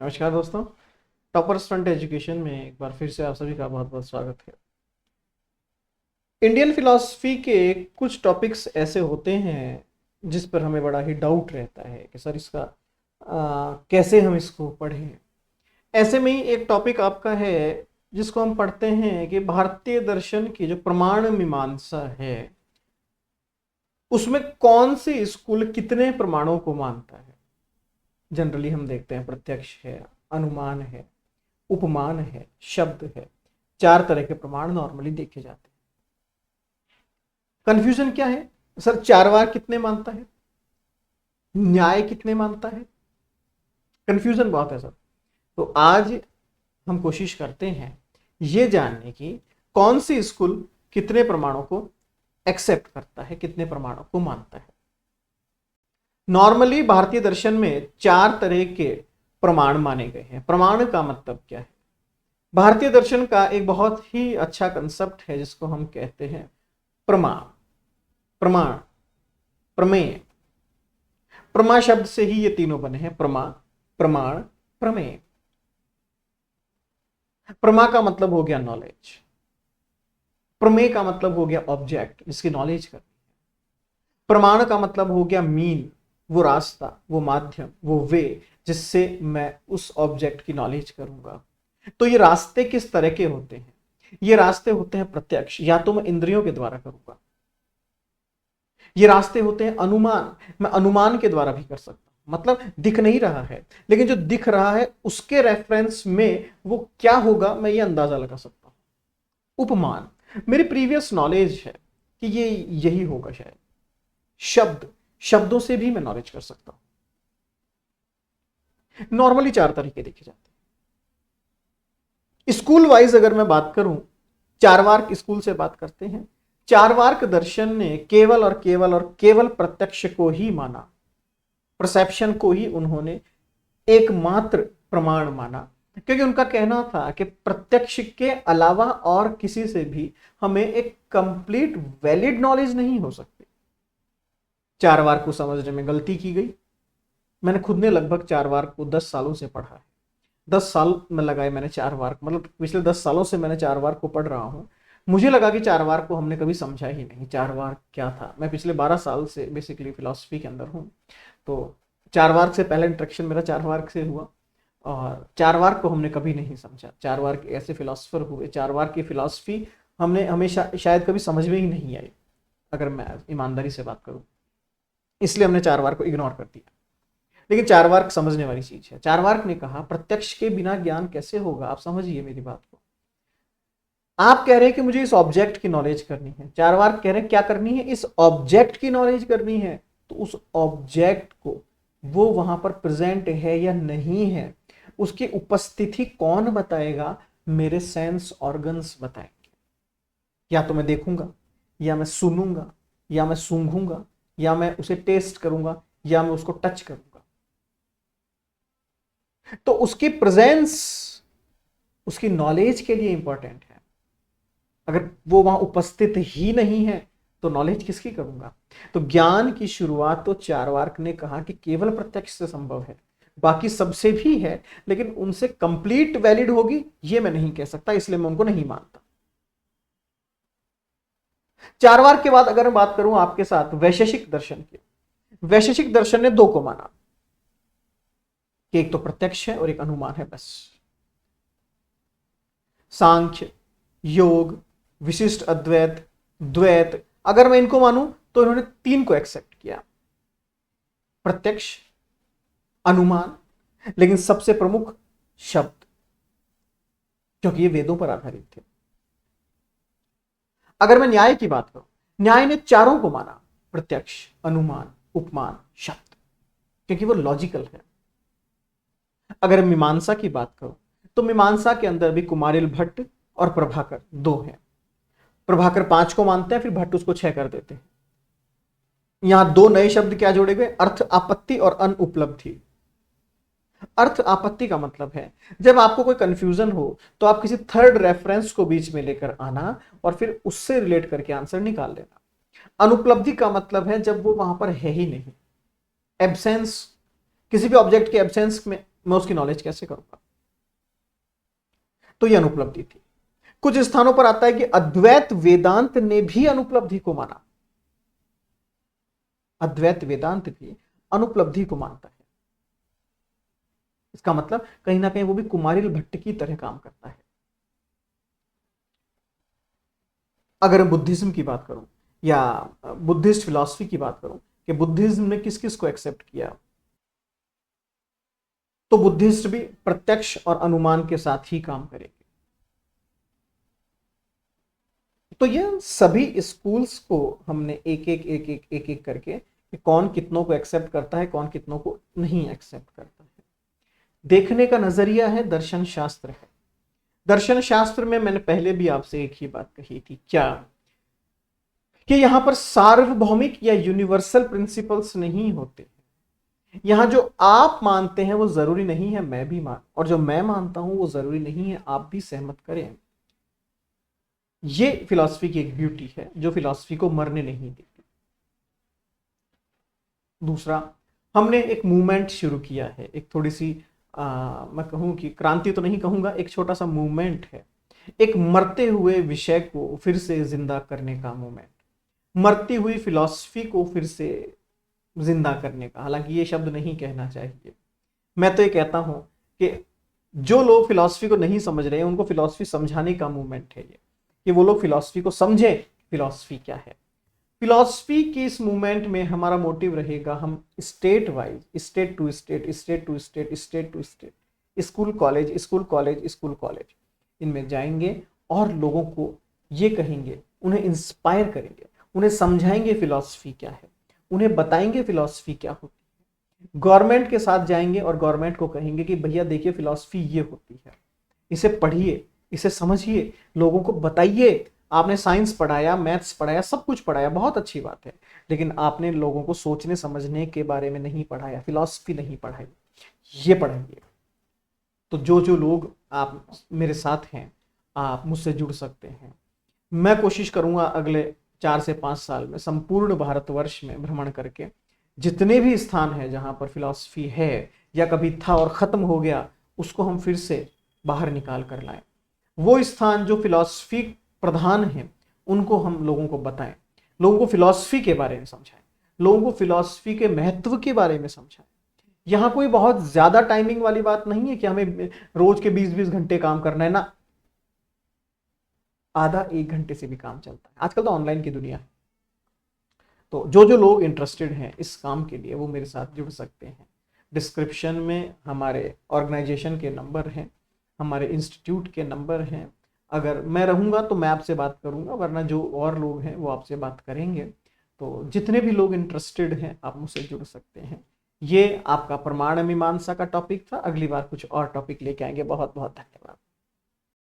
नमस्कार दोस्तों। Toppers front education में एक बार फिर से आप सभी का बहुत बहुत स्वागत है। इंडियन फिलॉसफी के कुछ टॉपिक्स ऐसे होते हैं जिस पर हमें बड़ा ही डाउट रहता है कि सर इसका कैसे हम इसको पढ़ें। ऐसे में ही एक टॉपिक आपका है जिसको हम पढ़ते हैं कि भारतीय दर्शन की जो प्रमाण मीमांसा है उसमें कौन सी स्कूल कितने प्रमाणों को मानता है। जनरली हम देखते हैं प्रत्यक्ष है, अनुमान है, उपमान है, शब्द है। चार तरह के प्रमाण नॉर्मली देखे जाते हैं। कंफ्यूजन क्या है सर, चार वार कितने मानता है, न्याय कितने मानता है, कंफ्यूजन बहुत है सर। तो आज हम कोशिश करते हैं ये जानने की कौन सी स्कूल कितने प्रमाणों को एक्सेप्ट करता है, कितने प्रमाणों को मानता है। नॉर्मली भारतीय दर्शन में चार तरह के प्रमाण माने गए हैं। प्रमाण का मतलब क्या है? भारतीय दर्शन का एक बहुत ही अच्छा कंसेप्ट है जिसको हम कहते हैं प्रमाण, प्रमाण, प्रमेय। प्रमा शब्द से ही ये तीनों बने हैं, प्रमा, प्रमाण, प्रमेय। प्रमा का मतलब हो गया नॉलेज, प्रमेय का मतलब हो गया ऑब्जेक्ट जिसकी नॉलेज करनी है, प्रमाण का मतलब हो गया मीन, वो रास्ता, वो माध्यम, वो वे जिससे मैं उस ऑब्जेक्ट की नॉलेज करूंगा। तो ये रास्ते किस तरह के होते हैं? ये रास्ते होते हैं प्रत्यक्ष, या तो मैं इंद्रियों के द्वारा करूंगा। ये रास्ते होते हैं अनुमान, मैं अनुमान के द्वारा भी कर सकता हूं। मतलब दिख नहीं रहा है लेकिन जो दिख रहा है उसके रेफरेंस में वो क्या होगा मैं ये अंदाजा लगा सकता हूं। उपमान, मेरी प्रीवियस नॉलेज है कि ये यही होगा शायद। शब्द, शब्दों से भी मैं नॉलेज कर सकता हूं। नॉर्मली चार तरीके देखे जाते हैं। स्कूल वाइज अगर मैं बात करूं, चारवाक स्कूल से बात करते हैं। चारवाक दर्शन ने केवल और केवल और केवल प्रत्यक्ष को ही माना, परसेप्शन को ही उन्होंने एकमात्र प्रमाण माना, क्योंकि उनका कहना था कि प्रत्यक्ष के अलावा और किसी से भी हमें एक कंप्लीट वैलिड नॉलेज नहीं हो सकती। चारवाक को समझने में गलती की गई। मैंने खुद ने लगभग चारवाक को 10 सालों से पढ़ा है। 10 साल में लगाए मैंने चारवाक, मतलब पिछले 10 सालों से मैंने चारवाक को पढ़ रहा हूं। मुझे लगा कि चारवाक को हमने कभी समझा ही नहीं। चारवाक क्या था? मैं पिछले 12 साल से बेसिकली फिलॉसफी के अंदर हूं। तो चारवाक से पहला इंट्रैक्शन मेरा चारवाक से हुआ और चारवाक को हमने कभी नहीं समझा। चारवाक ऐसे फिलोसफर हुए, चारवाक की फिलॉसफी हमने हमेशा शायद कभी समझ में ही नहीं आई, अगर मैं ईमानदारी से बात करूं। इसलिए हमने चारवाक को इग्नोर कर दिया। लेकिन चारवाक समझने वाली चीज है। चारवाक ने कहा प्रत्यक्ष के बिना ज्ञान कैसे होगा। आप समझिए मेरी बात को। आप कह रहे हैं कि मुझे इस ऑब्जेक्ट की नॉलेज करनी है, चारवाक कह रहे हैं क्या करनी है? इस ऑब्जेक्ट की नॉलेज करनी है। तो उस ऑब्जेक्ट को वो वहां पर प्रेजेंट है या नहीं है, उसकी उपस्थिति कौन बताएगा? मेरे सेंस ऑर्गन्स बताएंगे। या तो मैं देखूंगा, या मैं सुनूंगा, या मैं सूंघूंगा, या मैं उसे टेस्ट करूंगा, या मैं उसको टच करूंगा। तो उसकी प्रेजेंस उसकी नॉलेज के लिए इंपॉर्टेंट है। अगर वो वहां उपस्थित ही नहीं है तो नॉलेज किसकी करूंगा? तो ज्ञान की शुरुआत तो चारवाक ने कहा कि केवल प्रत्यक्ष से संभव है, बाकी सबसे भी है, लेकिन उनसे कंप्लीट वैलिड होगी ये मैं नहीं कह सकता, इसलिए मैं उनको नहीं मानता। चारवाक के बाद अगर मैं बात करूं आपके साथ वैशेषिक दर्शन की, वैशेषिक दर्शन ने दो को माना कि एक तो प्रत्यक्ष है और एक अनुमान है, बस। सांख्य, योग, विशिष्ट अद्वैत, द्वैत, अगर मैं इनको मानूं तो इन्होंने तीन को एक्सेप्ट किया, प्रत्यक्ष, अनुमान, लेकिन सबसे प्रमुख शब्द, क्योंकि ये वेदों पर आधारित थे। अगर मैं न्याय की बात करूं, न्याय ने चारों को माना, प्रत्यक्ष, अनुमान, उपमान, शब्द, क्योंकि वो लॉजिकल है। अगर मीमांसा की बात करूं तो मीमांसा के अंदर भी कुमारिल भट्ट और प्रभाकर दो हैं। प्रभाकर 5 को मानते हैं, फिर भट्ट उसको 6 कर देते हैं। यहां दो नए शब्द क्या जोड़े गए? अर्थ आपत्ति और अनुपलब्धि। अर्थ आपत्ति का मतलब है जब आपको कोई कंफ्यूजन हो तो आप किसी थर्ड रेफरेंस को बीच में लेकर आना और फिर उससे रिलेट करके आंसर निकाल लेना। अनुपलब्धि का मतलब है जब वो वहां पर है ही नहीं, एब्सेंस, किसी भी ऑब्जेक्ट के एब्सेंस में मैं उसकी नॉलेज कैसे करूंगा? तो यह अनुपलब्धि थी। कुछ स्थानों पर आता है कि अद्वैत वेदांत ने भी अनुपलब्धि को माना। अद्वैत वेदांत भी अनुपलब्धि को मानता है। इसका मतलब कहीं ना कहीं वो भी कुमारिल भट्ट की तरह काम करता है। अगर बुद्धिज्म की बात करूं या बुद्धिस्ट फिलॉसफी की बात करूं कि बुद्धिज्म ने किस किस को एक्सेप्ट किया, तो बुद्धिस्ट भी प्रत्यक्ष और अनुमान के साथ ही काम करेंगे। तो ये सभी स्कूल्स को हमने एक एक करके कि कौन कितनों को एक्सेप्ट करता है, कौन कितनों को नहीं एक्सेप्ट करता है। देखने का नजरिया है दर्शन शास्त्र है। दर्शन शास्त्र में मैंने पहले भी आपसे एक ही बात कही थी, क्या कि यहां पर सार्वभौमिक या यूनिवर्सल प्रिंसिपल्स नहीं होते। यहां जो आप मानते हैं वो जरूरी नहीं है मैं भी मान, और जो मैं मानता हूं वो जरूरी नहीं है आप भी सहमत करें। ये फिलॉसफी की एक ब्यूटी है जो फिलॉसफी को मरने नहीं देती। दूसरा, हमने एक मूवमेंट शुरू किया है, एक थोड़ी सी मैं कहूं कि क्रांति तो नहीं कहूंगा, एक छोटा सा मूवमेंट है, एक मरते हुए विषय को फिर से जिंदा करने का मूवमेंट, मरती हुई फिलॉसफी को फिर से जिंदा करने का। हालांकि ये शब्द नहीं कहना चाहिए, मैं तो ये कहता हूं कि जो लोग फिलॉसफी को नहीं समझ रहे हैं उनको फिलॉसफी समझाने का मूवमेंट है ये, कि वो लोग फिलॉसफी को समझे फिलॉसफी क्या है। फिलॉसफी की इस मूवमेंट में हमारा मोटिव रहेगा, हम state wise, state to state, state to state, state to state, school college, school college, school college, इनमें जाएंगे और लोगों को ये कहेंगे, उन्हें इंस्पायर करेंगे, उन्हें समझाएंगे फिलॉसफी क्या है, उन्हें बताएंगे फिलॉसफी क्या होती है। गवर्नमेंट के साथ जाएंगे और गवर्नमेंट को कहेंगे कि भैया देखिए फिलॉसफी ये होती है, इसे पढ़िए, इसे समझिए, लोगों को बताइए। आपने साइंस पढ़ाया, मैथ्स पढ़ाया, सब कुछ पढ़ाया, बहुत अच्छी बात है, लेकिन आपने लोगों को सोचने समझने के बारे में नहीं पढ़ाया, फिलॉसफी नहीं पढ़ाई, ये पढ़ाइए। तो जो जो लोग आप मेरे साथ हैं, आप मुझसे जुड़ सकते हैं। मैं कोशिश करूंगा अगले 4 से 5 साल में संपूर्ण भारतवर्ष में भ्रमण करके जितने भी स्थान हैं जहां पर फिलॉसफी है या कभी था और खत्म हो गया, उसको हम फिर से बाहर निकाल कर लाएं। वो स्थान जो फिलॉसफी प्रधान हैं उनको हम लोगों को बताएं, लोगों को फिलॉसफी के बारे में समझाएं, लोगों को फिलॉसफी के महत्व के बारे में समझाएं। यहाँ कोई बहुत ज्यादा टाइमिंग वाली बात नहीं है कि हमें रोज के 20-20 घंटे काम करना है ना, आधा 1 घंटे से भी काम चलता है। आजकल तो ऑनलाइन की दुनिया है। तो जो जो लोग इंटरेस्टेड हैं इस काम के लिए वो मेरे साथ जुड़ सकते हैं। डिस्क्रिप्शन में हमारे ऑर्गेनाइजेशन के नंबर हैं, हमारे इंस्टीट्यूट के नंबर हैं। अगर मैं रहूँगा तो मैं आपसे बात करूँगा, वरना जो और लोग हैं वो आपसे बात करेंगे। तो जितने भी लोग इंटरेस्टेड हैं आप मुझसे जुड़ सकते हैं। ये आपका प्रमाण मीमांसा का टॉपिक था। अगली बार कुछ और टॉपिक लेके आएंगे। बहुत बहुत धन्यवाद।